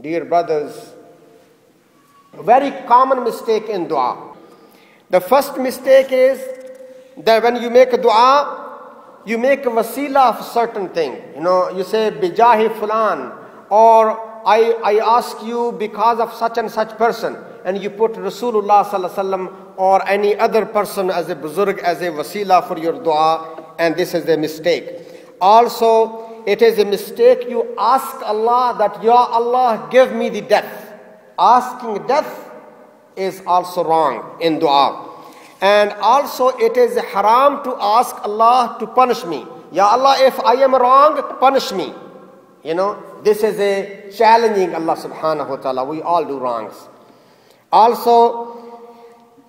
dear brothers, a very common mistake in dua. The first mistake is that when you make a dua, you make a wasila of certain thing. You say, bijahi fulan, or I ask you because of such and such person, and you put Rasulullah sallallahu alaihi wasallam or any other person as a buzurg, as a wasila for your dua, and this is a mistake. Also, it is a mistake you ask Allah that, Ya Allah, give me the death. Asking death is also wrong in dua. And also it is haram to ask Allah to punish me. Ya Allah, if I am wrong, punish me. This is a challenging Allah subhanahu wa ta'ala. We all do wrongs. Also,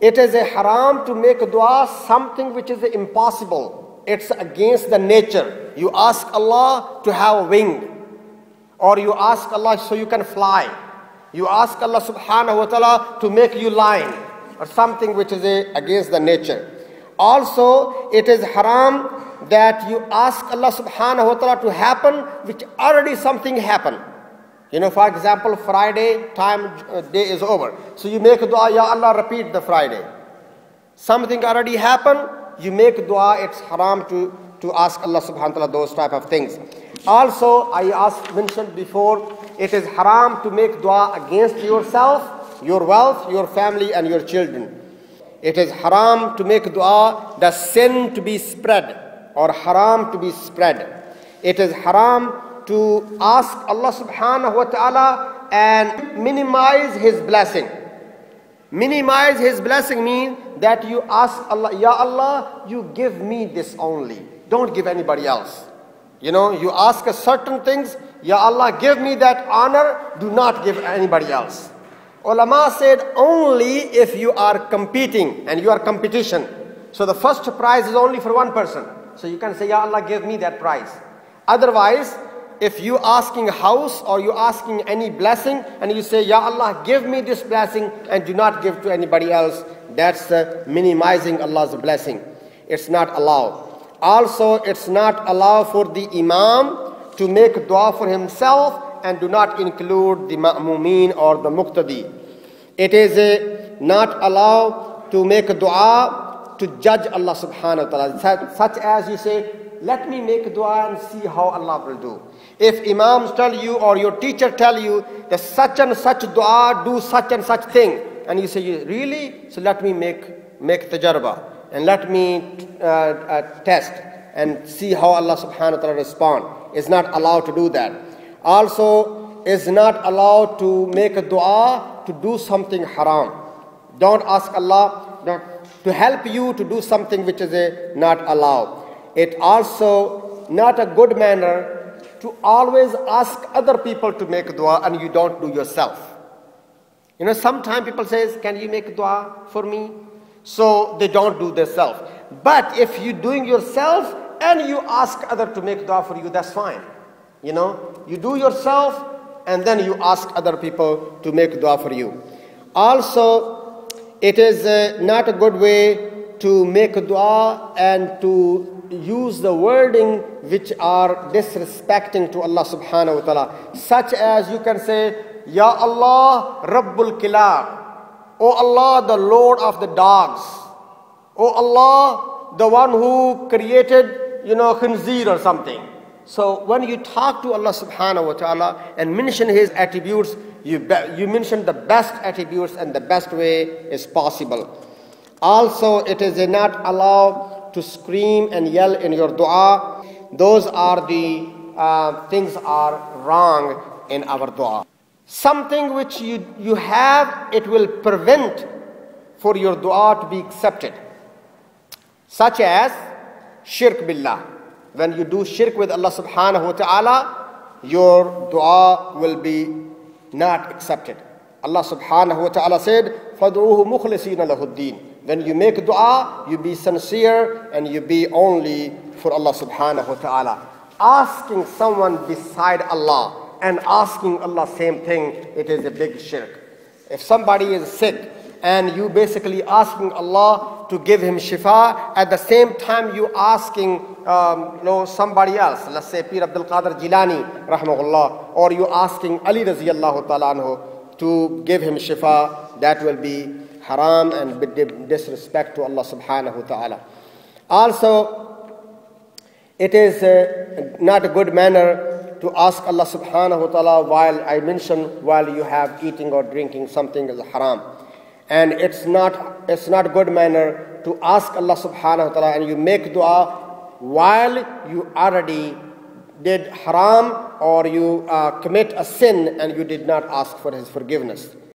it is a haram to make dua something which is impossible. It's against the nature. You ask Allah to have a wing, or you ask Allah so you can fly. You ask Allah subhanahu wa ta'ala to make you lion, or something which is against the nature. Also, it is haram that you ask Allah subhanahu wa ta'ala to happen which already something happened. For example, Friday day is over. So you make dua, Ya Allah, repeat the Friday. Something already happened, you make dua, it's haram to ask Allah subhanahu wa ta'ala those type of things. Also, I mentioned before, it is haram to make dua against yourself, your wealth, your family, and your children. It is haram to make dua, the sin to be spread, or haram to be spread. It is haram to ask Allah subhanahu wa ta'ala and minimize His blessing. Minimize His blessing means that you ask Allah, Ya Allah, you give me this only. Don't give anybody else. You ask certain things, Ya Allah, give me that honor, do not give anybody else. Ulama said only if you are competing and you are competition. So the first prize is only for one person. So you can say, Ya Allah, give me that prize. Otherwise, if you asking a house or you asking any blessing and you say, Ya Allah, give me this blessing and do not give to anybody else, that's minimizing Allah's blessing. It's not allowed. Also, it's not allowed for the imam to make dua for himself and do not include the ma'mumeen or the muqtadi. It is not allowed to make a dua to judge Allah subhanahu wa ta'ala. Such as you say, let me make a dua and see how Allah will do. If imams tell you or your teacher tell you that such and such dua, do such and such thing, and you say, really? So let me make tajarba and let me test and see how Allah subhanahu wa ta'ala respond. Is not allowed to do that. Also, is not allowed to make a dua to do something haram. Don't ask Allah to help you to do something which is not allowed. It also not a good manner to always ask other people to make dua and you don't do yourself. Sometimes people say, can you make dua for me? So they don't do themselves. But if you're doing yourself and you ask other to make dua for you, that's fine. You do yourself and then you ask other people to make dua for you. Also, it is not a good way to make a dua and to use the wording which are disrespecting to Allah subhanahu wa ta'ala. Such as you can say, Ya Allah, Rabbul Kilab. O Allah, the Lord of the dogs. O Allah, the one who created, khinzir or something. So when you talk to Allah subhanahu wa ta'ala and mention His attributes, you mention the best attributes and the best way is possible. Also, it is not allowed to scream and yell in your dua. Those are the things are wrong in our dua. Something which you have, it will prevent for your dua to be accepted. Such as shirk billah. When you do shirk with Allah subhanahu wa ta'ala, your dua will be not accepted. Allah subhanahu wa ta'ala said, فَادْعُوهُ مُخْلِصِينَ لَهُ الدِّينَ. When you make dua, you be sincere and you be only for Allah subhanahu wa ta'ala. Asking someone beside Allah and asking Allah same thing, it is a big shirk. If somebody is sick and you basically asking Allah to give him shifa. At the same time, you asking somebody else, let's say Pir Abdul Qadir Jilani, rahmahullah, or you asking Ali raziyallahu ta'ala anhu to give him shifa, that will be haram and disrespect to Allah subhanahu wa ta'ala. Also, it is not a good manner to ask Allah subhanahu wa ta'ala while you have eating or drinking something is haram. And it's not good manner to ask Allah subhanahu wa ta'ala and you make dua while you already did haram or you commit a sin and you did not ask for his forgiveness.